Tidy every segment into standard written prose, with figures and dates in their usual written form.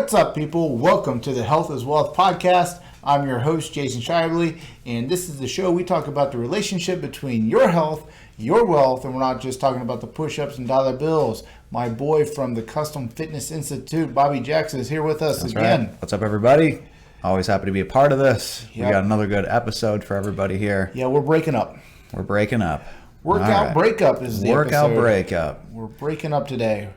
What's up, people? Welcome to the Health is Wealth podcast. I'm your host, Jason Shively, and this is the show we talk about the relationship between your health, your wealth, and we're not just talking about the push-ups and dollar bills. My boy from the Custom Fitness Institute, Bobby Jackson, is here with us again. Right. What's up, everybody? Always happy to be a part of this. Yep. We got another good episode for everybody here. Yeah, we're breaking up. We're breaking up. Workout Breakup is the Workout episode. Breakup. We're breaking up today.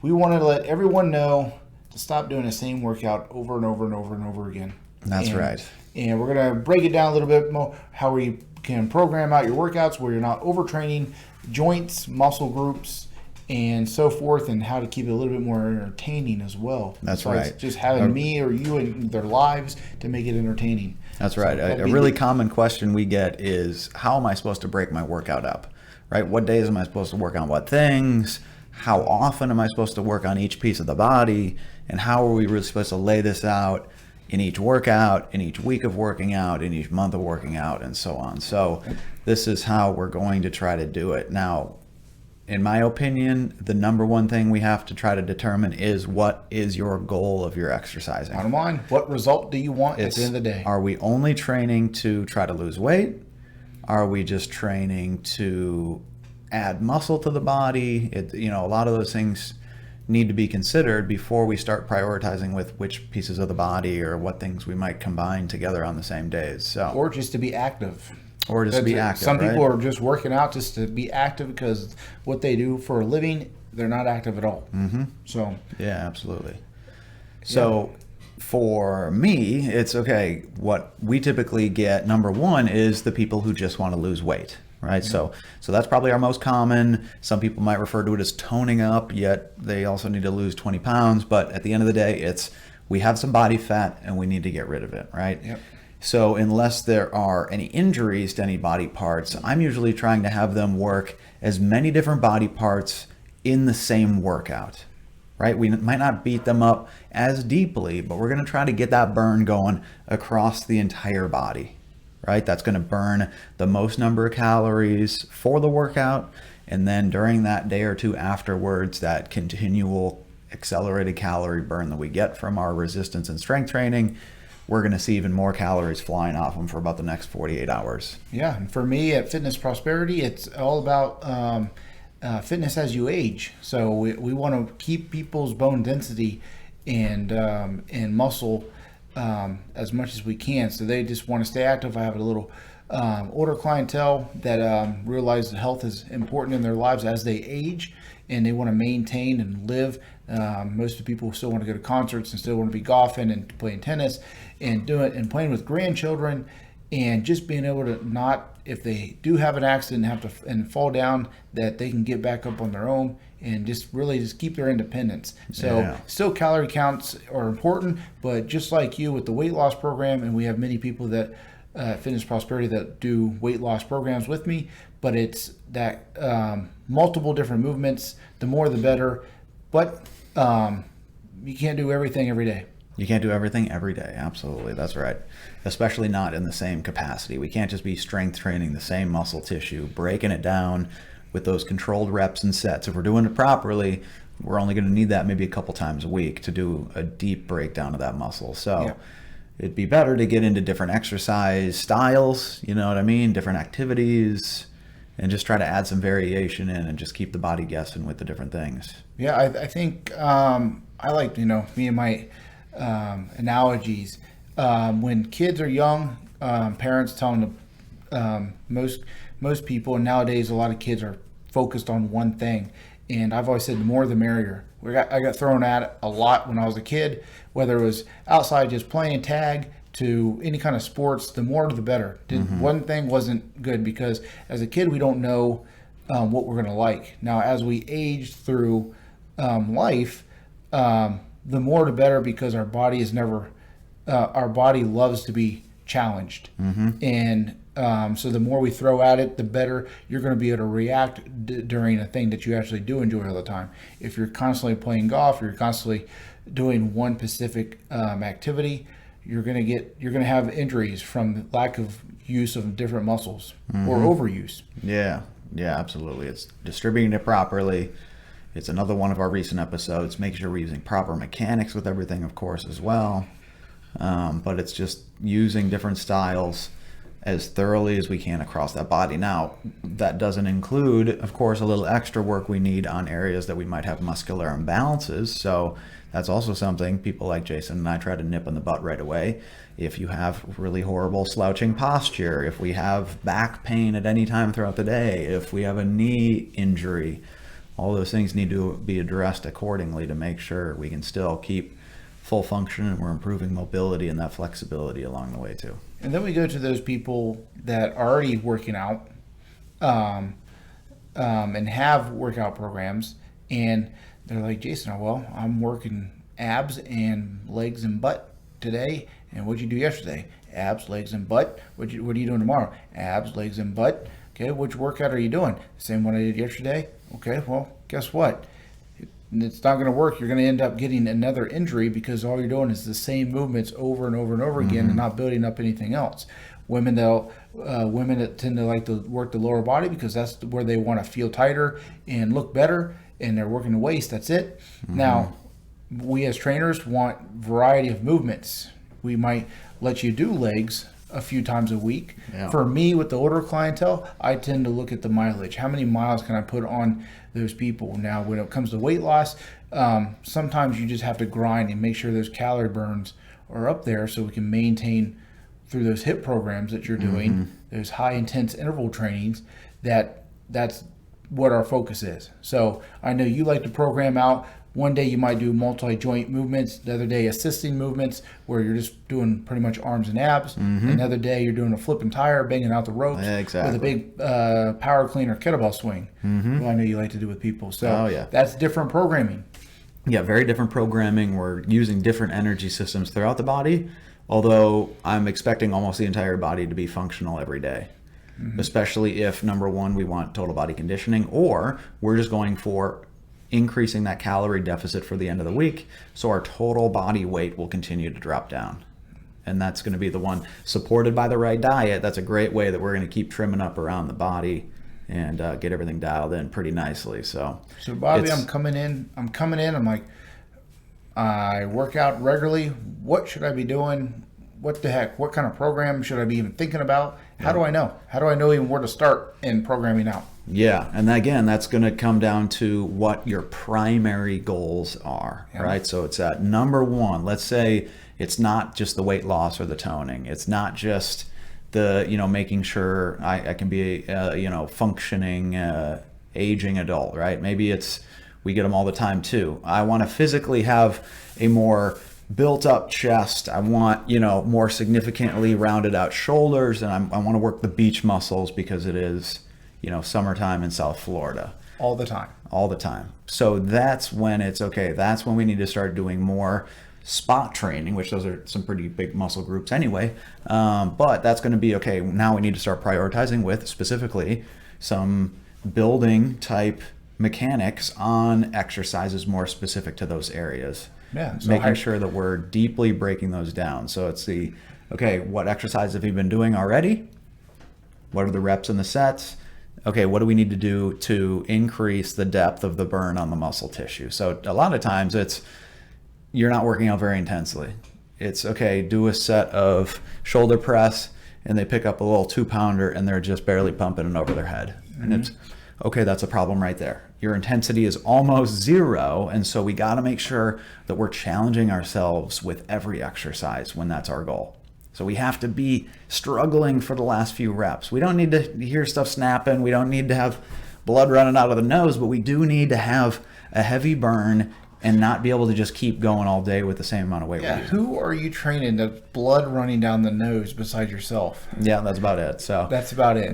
We wanted to let everyone know to stop doing the same workout over and over and over and over again. That's right. And we're going to break it down a little bit more, how we can program out your workouts where you're not overtraining joints, muscle groups, and so forth, and how to keep it a little bit more entertaining as well. That's besides right. Just having me or you in their lives to make it entertaining. That's right. A really common question we get is, how am I supposed to break my workout up? Right? What days am I supposed to work on what things? How often am I supposed to work on each piece of the body? And how are we really supposed to lay this out in each workout, in each week of working out, in each month of working out, and so on. So this is how we're going to try to do it. Now, in my opinion, the number one thing we have to try to determine is, what is your goal of your exercising? Bottom line, what result do you want at the end of the day? Are we only training to try to lose weight? Are we just training to add muscle to the body? A lot of those things need to be considered before we start prioritizing with which pieces of the body or what things we might combine together on the same days. So, or just to be active. Some people are just working out just to be active because what they do for a living, they're not active at all. Mm-hmm. So yeah, absolutely. So for me, it's okay. What we typically get, number one, is the people who just want to lose weight. Right. Mm-hmm. So that's probably our most common. Some people might refer to it as toning up, yet they also need to lose 20 pounds. But at the end of the day, we have some body fat and we need to get rid of it. Right. Yep. So unless there are any injuries to any body parts, I'm usually trying to have them work as many different body parts in the same workout. Right. We might not beat them up as deeply, but we're going to try to get that burn going across the entire body. Right? That's going to burn the most number of calories for the workout. And then during that day or two afterwards, that continual accelerated calorie burn that we get from our resistance and strength training, we're going to see even more calories flying off them for about the next 48 hours. Yeah. And for me at Fitness Prosperity, it's all about fitness as you age. So we want to keep people's bone density and muscle as much as we can. So they just want to stay active. I have a little older clientele that realize that health is important in their lives as they age, and they want to maintain and live. Most of the people still want to go to concerts and still want to be golfing and playing tennis and doing and playing with grandchildren, and just being able to not, if they do have an accident and fall down, that they can get back up on their own and just really just keep their independence. So still calorie counts are important, but just like you with the weight loss program, and we have many people that Fitness Prosperity that do weight loss programs with me, but it's that multiple different movements, the more the better, but you can't do everything every day. You can't do everything every day. Absolutely. That's right. Especially not in the same capacity. We can't just be strength training the same muscle tissue, breaking it down with those controlled reps and sets. If we're doing it properly, we're only going to need that maybe a couple times a week to do a deep breakdown of that muscle. So it'd be better to get into different exercise styles, you know what I mean? Different activities, and just try to add some variation in and just keep the body guessing with the different things. Yeah, I think I like, me and my analogies. When kids are young, parents tell them most people, and nowadays a lot of kids are focused on one thing. And I've always said the more the merrier. I got thrown at it a lot when I was a kid, whether it was outside just playing tag to any kind of sports, the more the better. One thing wasn't good because as a kid we don't know what we're going to like. Now as we age through life, the more the better, because our body loves to be challenged. And so the more we throw at it, the better you're going to be able to react during a thing that you actually do enjoy all the time. If you're constantly playing golf, you're constantly doing one specific activity, you're going to have injuries from lack of use of different muscles or overuse. Yeah, absolutely. It's distributing it properly It's another one of our recent episodes. Make sure we're using proper mechanics with everything, of course, as well. But it's just using different styles as thoroughly as we can across that body. Now, that doesn't include, of course, a little extra work we need on areas that we might have muscular imbalances. So that's also something people like Jason and I try to nip in the butt right away. If you have really horrible slouching posture, if we have back pain at any time throughout the day, if we have a knee injury, all those things need to be addressed accordingly to make sure we can still keep full function and we're improving mobility and that flexibility along the way too. And then we go to those people that are already working out and have workout programs, and they're like, Jason, well, I'm working abs and legs and butt today. And what'd you do yesterday? Abs, legs, and butt. What are you doing tomorrow? Abs, legs, and butt. Okay, which workout are you doing? The same one I did yesterday. Okay, well, guess what? It's not going to work. You're going to end up getting another injury because all you're doing is the same movements over and over and over again and not building up anything else. Women that tend to like to work the lower body because that's where they want to feel tighter and look better, and they're working the waist. That's it. Now, we as trainers want variety of movements. We might let you do legs a few times a week. Yeah. For me, with the older clientele, I tend to look at the mileage. How many miles can I put on those people? Now, when it comes to weight loss, sometimes you just have to grind and make sure those calorie burns are up there so we can maintain through those HIP programs that you're doing, those high intense interval trainings, that's what our focus is. So I know you like to program out. One day you might do multi-joint movements, the other day assisting movements where you're just doing pretty much arms and abs. Another day you're doing a flipping tire, banging out the ropes with a big power clean or kettlebell swing. Well, I know you like to do with people. So that's different programming. Yeah, very different programming. We're using different energy systems throughout the body, although I'm expecting almost the entire body to be functional every day. Especially if, number one, we want total body conditioning, or we're just going for increasing that calorie deficit for the end of the week, so our total body weight will continue to drop down. And that's going to be the one supported by the right diet. That's a great way that we're going to keep trimming up around the body and get everything dialed in pretty nicely. So Bobby, I'm coming in. I'm like, I work out regularly. What should I be doing? What the heck? What kind of program should I be even thinking about? How do I know? How do I know even where to start in programming out? Yeah, and again, that's going to come down to what your primary goals are, right? So it's at number one. Let's say it's not just the weight loss or the toning. It's not just the, making sure I can be a, functioning, aging adult, right? Maybe we get them all the time too. I want to physically have a more built up chest. I want, more significantly rounded out shoulders, and I want to work the beach muscles because it is, summertime in South Florida. All the time. So that's when that's when we need to start doing more spot training, which those are some pretty big muscle groups anyway. But that's going to be, now we need to start prioritizing with specifically some building type mechanics on exercises more specific to those areas. Yeah. So making sure that we're deeply breaking those down. So it's what exercise have you been doing already? What are the reps and the sets? Okay, what do we need to do to increase the depth of the burn on the muscle tissue? So a lot of times you're not working out very intensely. It's do a set of shoulder press, and they pick up a little 2-pounder and they're just barely pumping it over their head. And it's that's a problem right there. Your intensity is almost zero, and so we got to make sure that we're challenging ourselves with every exercise when that's our goal. So we have to be struggling for the last few reps. We don't need to hear stuff snapping. We don't need to have blood running out of the nose, but we do need to have a heavy burn and not be able to just keep going all day with the same amount of weight. Yeah, who are you training to blood running down the nose besides yourself? Yeah, that's about it. So that's about it.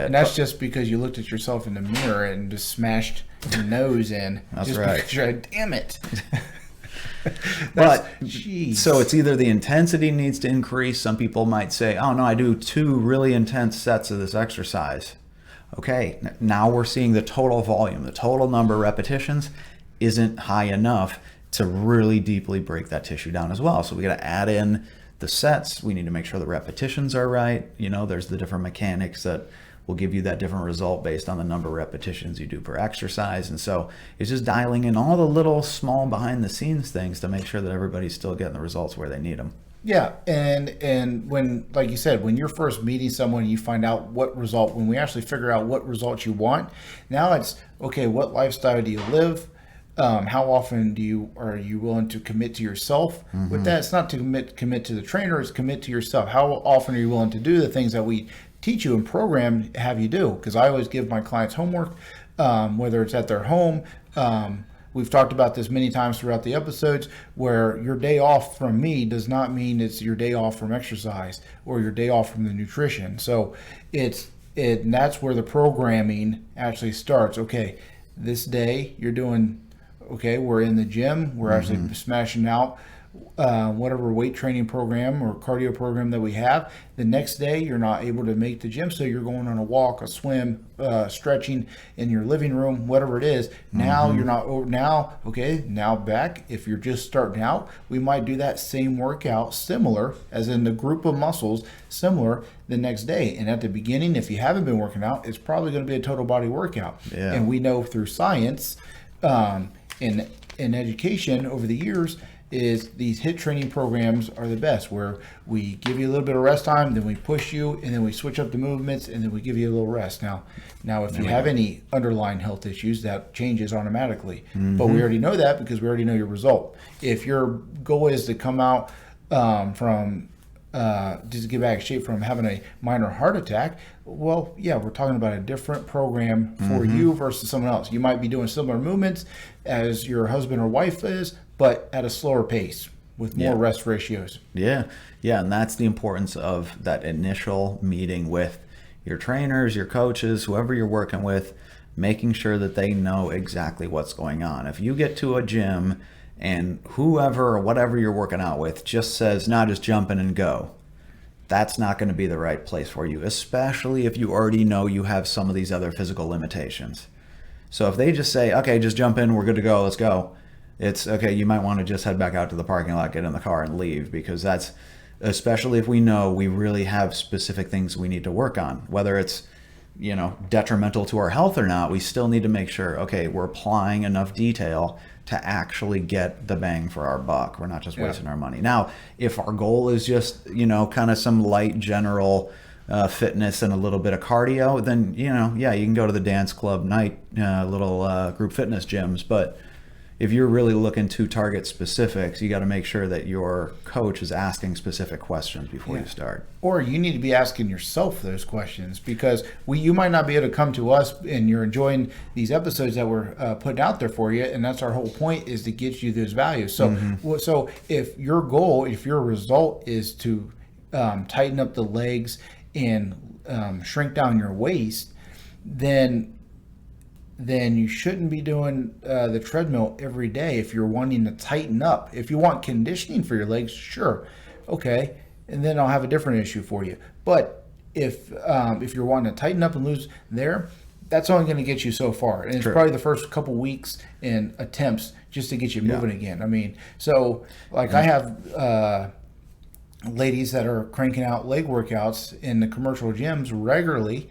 And that's just because you looked at yourself in the mirror and just smashed your nose in. That's just right. Because you're, damn it. So it's either the intensity needs to increase. Some people might say, oh no, I do 2 really intense sets of this exercise. Okay, now we're seeing the total volume, the total number of repetitions isn't high enough to really deeply break that tissue down as well. So we got to add in the sets. We need to make sure the repetitions are right. There's the different mechanics that will give you that different result based on the number of repetitions you do per exercise. And so it's just dialing in all the little small behind the scenes things to make sure that everybody's still getting the results where they need them. Yeah, and when, like you said, when you're first meeting someone, you find out what result. When we actually figure out what results you want, now it's okay. What lifestyle do you live? How often are you willing to commit to yourself? With that, it's not to commit to the trainer. It's commit to yourself. How often are you willing to do the things that we teach you and program have you do? Because I always give my clients homework, whether it's at their home. We've talked about this many times throughout the episodes, where your day off from me does not mean it's your day off from exercise or your day off from the nutrition. So and that's where the programming actually starts. Okay, this day you're doing, okay, we're in the gym, we're actually smashing out whatever weight training program or cardio program that we have. The next day you're not able to make the gym, so you're going on a walk, a swim, stretching in your living room, whatever it is. Now you're not, now back, if you're just starting out, we might do that same workout similar, as in the group of muscles, similar the next day. And at the beginning, if you haven't been working out, it's probably going to be a total body workout. And we know through science in education over the years is these HIT training programs are the best, where we give you a little bit of rest time, then we push you, and then we switch up the movements, and then we give you a little rest. Now if you have any underlying health issues, that changes automatically. But we already know that because we already know your result. If your goal is to come out from just to get back in shape from having a minor heart attack, well, yeah, we're talking about a different program for you versus someone else. You might be doing similar movements as your husband or wife is, but at a slower pace with more rest ratios. Yeah, and that's the importance of that initial meeting with your trainers, your coaches, whoever you're working with, making sure that they know exactly what's going on. If you get to a gym and whoever or whatever you're working out with just says, "No, just jump in and go," that's not going to be the right place for you, especially if you already know you have some of these other physical limitations. So if they just say, "Okay, just jump in, we're good to go, let's go," it's okay, you might want to just head back out to the parking lot, get in the car and leave, because that's, especially if we know we really have specific things we need to work on, whether it's, detrimental to our health or not, we still need to make sure, okay, we're applying enough detail to actually get the bang for our buck. We're not just wasting our money. Now, if our goal is just, kind of some light general fitness and a little bit of cardio, then, you can go to the dance club night, little group fitness gyms. But if you're really looking to target specifics, you got to make sure that your coach is asking specific questions before you start. Or you need to be asking yourself those questions, because you might not be able to come to us, and you're enjoying these episodes that we're putting out there for you, and that's our whole point, is to get you those values. So, so if your goal, if your result is to tighten up the legs and shrink down your waist, then you shouldn't be doing the treadmill every day if you're wanting to tighten up. If you want conditioning for your legs, sure, okay, and then I'll have a different issue for you. But if you're wanting to tighten up and lose there, that's only going to get you so far, and it's probably the first couple weeks and attempts just to get you moving again. I mean, so like I have ladies that are cranking out leg workouts in the commercial gyms regularly,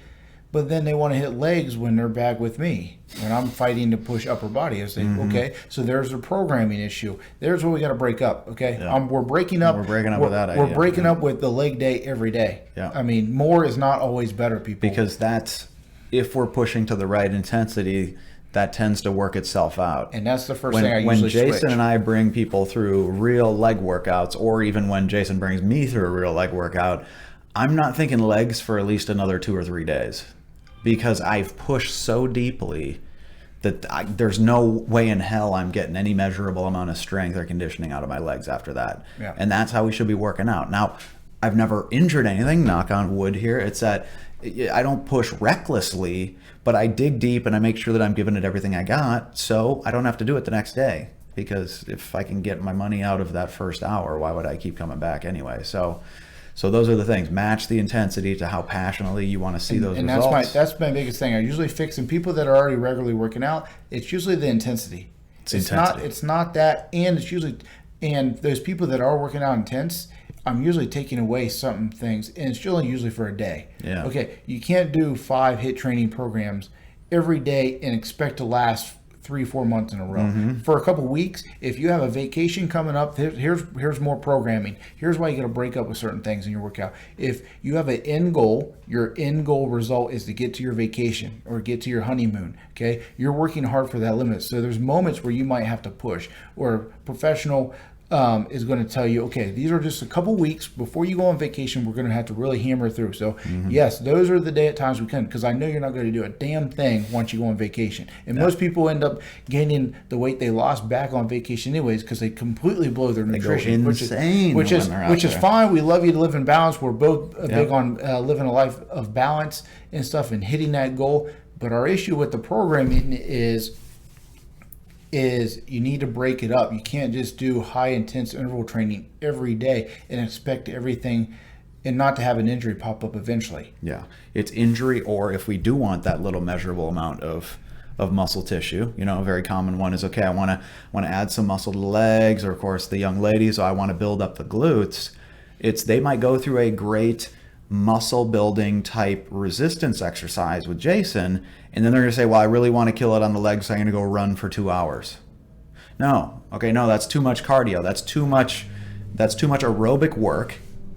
but then they want to hit legs when they're back with me, when I'm fighting to push upper body. I say, okay, so there's a programming issue. There's what we got to break up, okay? We're breaking up. We're breaking up with that idea. We're breaking up with the leg day every day. Yeah. I mean, more is not always better, people. Because that's, if we're pushing to the right intensity, that tends to work itself out. And that's the first thing I usually When Jason switch. and I bring people through real leg workouts, or even when Jason brings me through a real leg workout, I'm not thinking legs for at least another 2 or 3 days. Because I've pushed so deeply that there's no way in hell I'm getting any measurable amount of strength or conditioning out of my legs after that. Yeah. And that's how we should be working out. Now, I've never injured anything, knock on wood here. It's that I don't push recklessly, but I dig deep and I make sure that I'm giving it everything I got, so I don't have to do it the next day. Because if I can get my money out of that first hour, why would I keep coming back anyway? So those are the things. Match the intensity to how passionately you want to see those results. And that's my biggest thing. I usually fix in people that are already regularly working out. It's usually the intensity. It's not that, and it's usually, and those people that are working out intense, I'm usually taking away some things, and it's usually for a day. Yeah. Okay, you can't do 5 hit training programs every day and expect to last 3-4 months in a row. For a couple weeks, if you have a vacation coming up, here's more programming. Here's why you got to break up with certain things in your workout. If you have an end goal, your end goal result is to get to your vacation or get to your honeymoon. Okay, you're working hard for that limit. So there's moments where you might have to push, or a professional is going to tell you, okay, these are just a couple weeks before you go on vacation. We're going to have to really hammer through. So yes, those are the day at times we can, because I know you're not going to do a damn thing once you go on vacation. And most people end up gaining the weight they lost back on vacation anyways, because they completely blow their nutrition, go insane which is fine. We love you to live in balance. We're both big on living a life of balance and stuff and hitting that goal. But our issue with the programming is you need to break it up. You can't just do high intense interval training every day and expect everything and not to have an injury pop up eventually. Yeah, it's injury, or if we do want that little measurable amount of muscle tissue, a very common one is, okay, I want to add some muscle to the legs, or of course the young ladies, I want to build up the glutes. They might go through a great muscle building type resistance exercise with Jason, and then they're going to say, well, I really want to kill it on the legs, so I'm going to go run for 2 hours. No, that's too much cardio. That's too much aerobic work,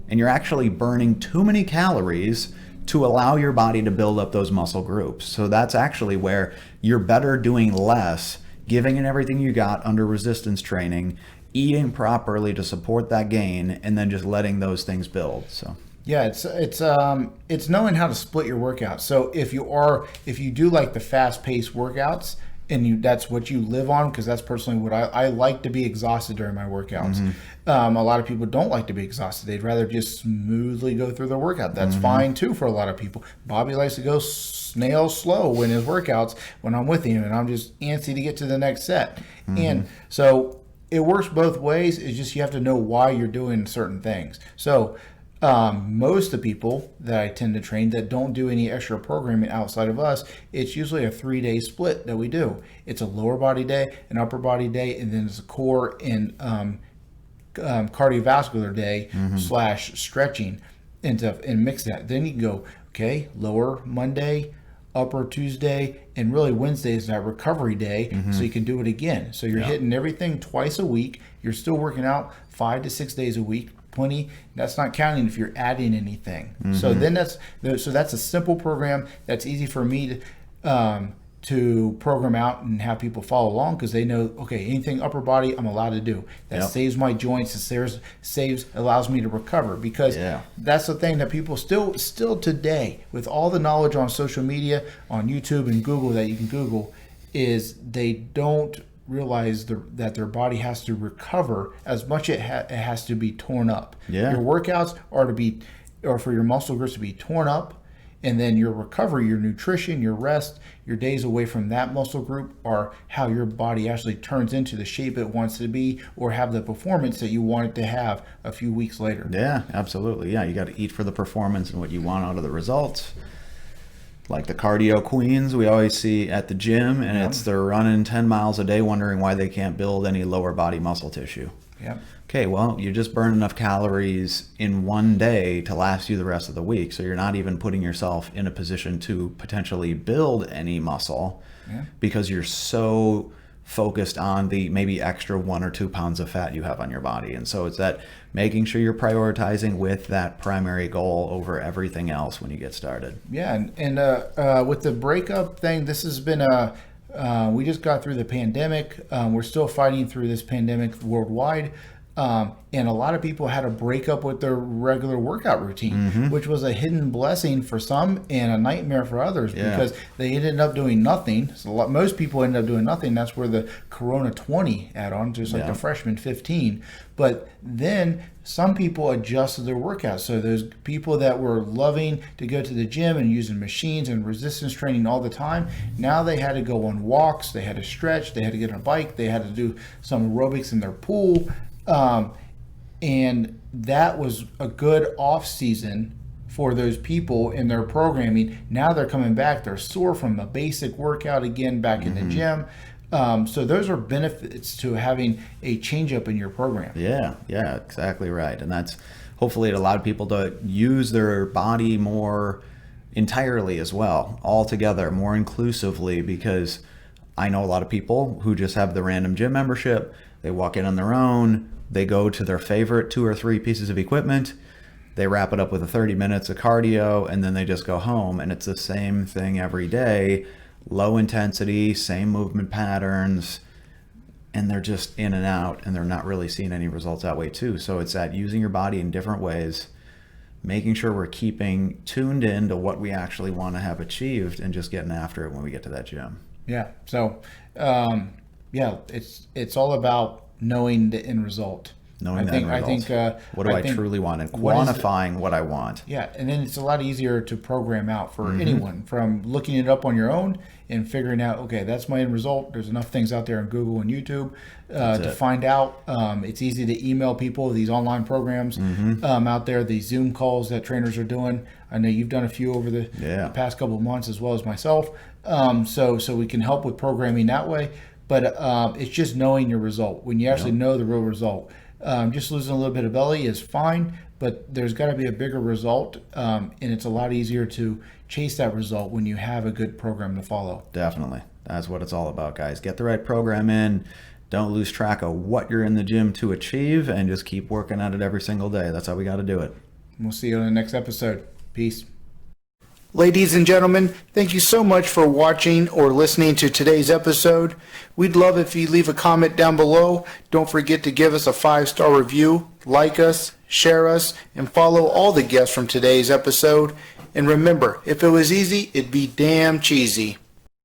and you're actually burning too many calories to allow your body to build up those muscle groups. So that's actually where you're better doing less, giving it everything you got under resistance training, eating properly to support that gain, and then just letting those things build. So yeah, it's knowing how to split your workouts. So if you do like the fast-paced workouts, and that's what you live on, because that's personally what I like to be exhausted during my workouts. A lot of people don't like to be exhausted. They'd rather just smoothly go through their workout. That's fine too for a lot of people. Bobby likes to go snail slow in his workouts when I'm with him, and I'm just antsy to get to the next set. And so it works both ways. It's just you have to know why you're doing certain things. So most of the people that I tend to train that don't do any extra programming outside of us, it's usually a 3-day split that we do. It's a lower body day, an upper body day, and then it's a core and cardiovascular day / stretching and mix that. Then you can go, okay, lower Monday, upper Tuesday, and really Wednesday is that recovery day, so you can do it again. So you're hitting everything twice a week. You're still working out 5 to 6 days a week. Plenty. That's not counting if you're adding anything. So then that's a simple program that's easy for me to program out and have people follow along, because they know, okay, anything upper body I'm allowed to do. That saves my joints. It allows me to recover, because that's the thing that people still today, with all the knowledge on social media, on YouTube and Google that you can Google, is they don't realize that their body has to recover as much it has to be torn up. Your workouts are for your muscle groups to be torn up, and then your recovery, your nutrition, your rest, your days away from that muscle group are how your body actually turns into the shape it wants to be, or have the performance that you want it to have a few weeks later. Yeah, absolutely. Yeah, you got to eat for the performance and what you want out of the results. Like the cardio queens we always see at the gym, and they're running 10 miles a day wondering why they can't build any lower body muscle tissue. Okay, well, you just burn enough calories in one day to last you the rest of the week, so you're not even putting yourself in a position to potentially build any muscle because you're so focused on the maybe extra 1 or 2 pounds of fat you have on your body. And so it's that making sure you're prioritizing with that primary goal over everything else when you get started. Yeah, and with the breakup thing, this has been we just got through the pandemic. We're still fighting through this pandemic worldwide. And a lot of people had a breakup with their regular workout routine, which was a hidden blessing for some and a nightmare for others, because they ended up doing nothing. So most people ended up doing nothing. That's where the Corona 20 add on, just like the freshman 15. But then some people adjusted their workouts. So those people that were loving to go to the gym and using machines and resistance training all the time, now they had to go on walks, they had to stretch, they had to get on a bike, they had to do some aerobics in their pool. And that was a good off season for those people in their programming. Now they're coming back, they're sore from a basic workout again back in the gym. So those are benefits to having a change up in your program. Yeah, exactly right. And that's hopefully it allowed people to use their body more entirely as well, all together, more inclusively, because I know a lot of people who just have the random gym membership. They walk in on their own, they go to their favorite 2 or 3 pieces of equipment, they wrap it up with a 30 minutes of cardio, and then they just go home, and it's the same thing every day, low intensity, same movement patterns, and they're just in and out, and they're not really seeing any results that way too. So it's that using your body in different ways, making sure we're keeping tuned in to what we actually want to have achieved, and just getting after it when we get to that gym. Yeah. So, yeah, it's all about knowing the end result. Knowing the end result. What do I truly want, and quantifying what I want. Yeah, and then it's a lot easier to program out for anyone, from looking it up on your own and figuring out, okay, that's my end result. There's enough things out there on Google and YouTube to find out. It's easy to email people these online programs out there, these Zoom calls that trainers are doing. I know you've done a few over the past couple of months, as well as myself. So we can help with programming that way. But it's just knowing your result. When you actually know the real result. Just losing a little bit of belly is fine, but there's got to be a bigger result, and it's a lot easier to chase that result when you have a good program to follow. Definitely. That's what it's all about, guys. Get the right program in. Don't lose track of what you're in the gym to achieve, and just keep working at it every single day. That's how we got to do it. We'll see you on the next episode. Peace. Ladies and gentlemen, thank you so much for watching or listening to today's episode. We'd love if you leave a comment down below. Don't forget to give us a 5-star review, like us, share us, and follow all the guests from today's episode. And remember, if it was easy, it'd be damn cheesy.